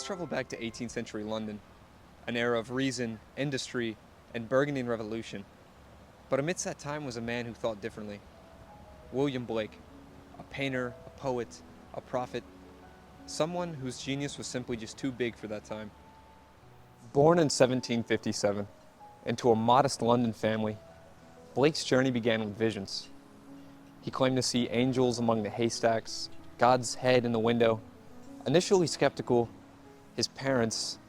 Let's travel back to 18th century London, an era of reason, industry, and Burgundian revolution. But amidst that time was a man who thought differently. William Blake, a painter, a poet, a prophet, someone whose genius was simply just too big for that time. Born in 1757 into a modest London family, Blake's journey began with visions. He claimed to see angels among the haystacks, God's head in the window. Initially skeptical, his parents,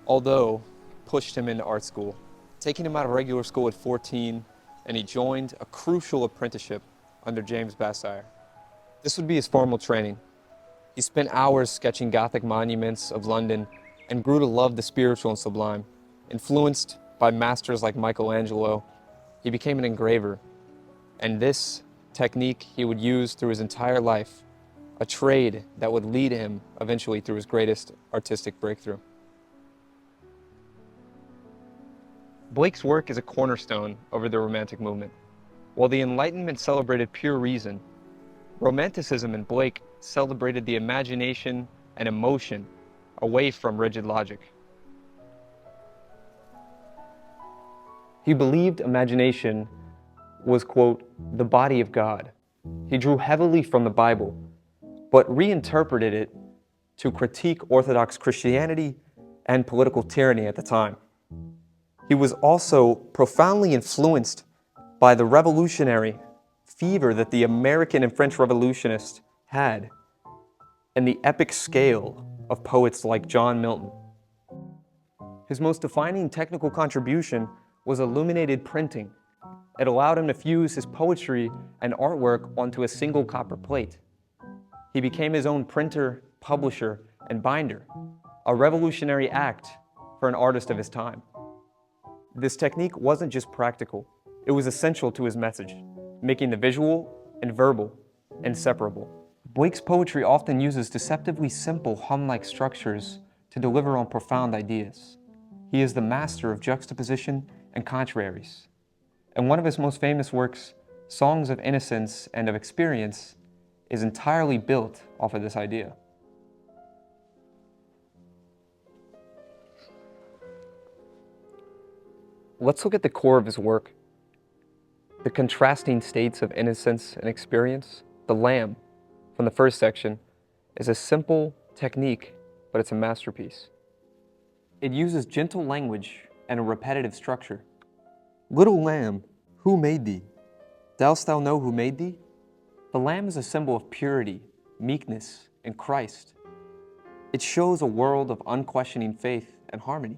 although, pushed him into art school, taking him out of regular school at 14, and he joined a crucial apprenticeship under James Bassire. This would be his formal training. He spent hours sketching Gothic monuments of London and grew to love the spiritual and sublime. Influenced by masters like Michelangelo, he became an engraver, and this technique he would use through his entire life, a trade that would lead him eventually through his greatest artistic breakthrough. Blake's work is a cornerstone over the Romantic movement. While the Enlightenment celebrated pure reason, Romanticism in Blake celebrated the imagination and emotion away from rigid logic. He believed imagination was, quote, the body of God. He drew heavily from the Bible, but reinterpreted it to critique Orthodox Christianity and political tyranny at the time. He was also profoundly influenced by the revolutionary fever that the American and French revolutionists had, and the epic scale of poets like John Milton. His most defining technical contribution was illuminated printing. It allowed him to fuse his poetry and artwork onto a single copper plate. He became his own printer, publisher, and binder, a revolutionary act for an artist of his time. This technique wasn't just practical, it was essential to his message, making the visual and verbal inseparable. Blake's poetry often uses deceptively simple hum-like structures to deliver on profound ideas. He is the master of juxtaposition and contraries. And one of his most famous works, Songs of Innocence and of Experience, is entirely built off of this idea. Let's look at the core of his work. The contrasting states of innocence and experience. The lamb, from the first section, is a simple technique, but it's a masterpiece. It uses gentle language and a repetitive structure. Little lamb, who made thee? Dost thou know who made thee? The lamb is a symbol of purity, meekness, and Christ. It shows a world of unquestioning faith and harmony.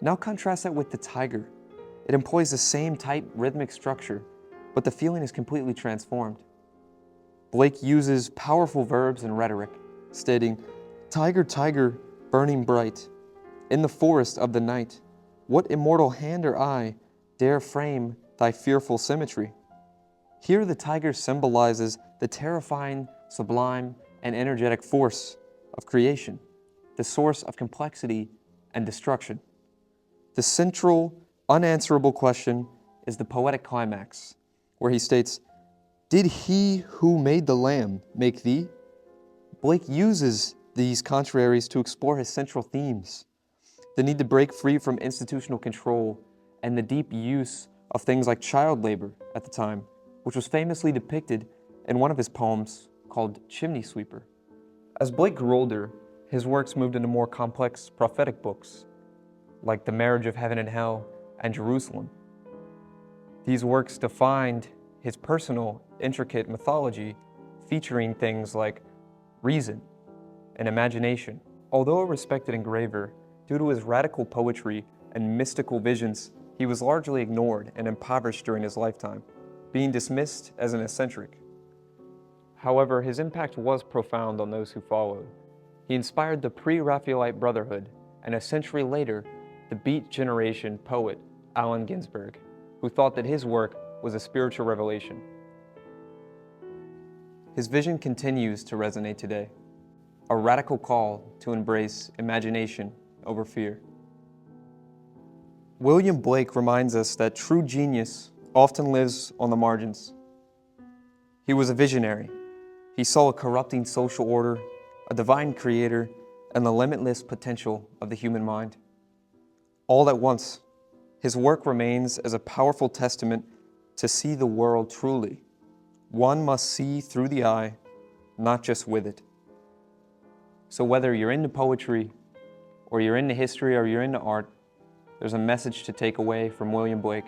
Now contrast that with the Tyger. It employs the same tight rhythmic structure, but the feeling is completely transformed. Blake uses powerful verbs and rhetoric, stating, "Tyger, Tyger, burning bright, in the forest of the night, what immortal hand or eye dare frame thy fearful symmetry?" Here the Tyger symbolizes the terrifying, sublime, and energetic force of creation, the source of complexity and destruction. The central, unanswerable question is the poetic climax, where he states, "Did he who made the lamb make thee?" Blake uses these contraries to explore his central themes, the need to break free from institutional control and the deep use of things like child labor at the time, which was famously depicted in one of his poems called Chimney Sweeper. As Blake grew older, his works moved into more complex prophetic books, like The Marriage of Heaven and Hell and Jerusalem. These works defined his personal, intricate mythology, featuring things like reason and imagination. Although a respected engraver, due to his radical poetry and mystical visions, he was largely ignored and impoverished during his lifetime, being dismissed as an eccentric. However, his impact was profound on those who followed. He inspired the pre-Raphaelite Brotherhood, and a century later, the Beat Generation poet Allen Ginsberg, who thought that his work was a spiritual revelation. His vision continues to resonate today, a radical call to embrace imagination over fear. William Blake reminds us that true genius often lives on the margins. He was a visionary. He saw a corrupting social order, a divine creator, and the limitless potential of the human mind. All at once, his work remains as a powerful testament to see the world truly. One must see through the eye, not just with it. So whether you're into poetry, or you're into history, or you're into art, there's a message to take away from William Blake,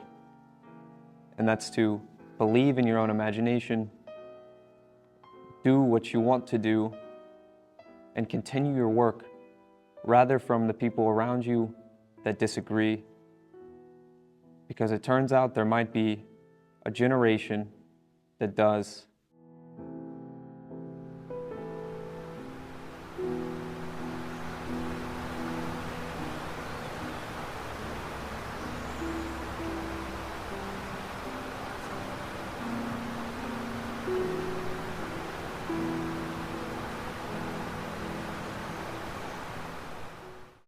and that's to believe in your own imagination, do what you want to do, and continue your work, rather from the people around you that disagree. Because it turns out there might be a generation that does.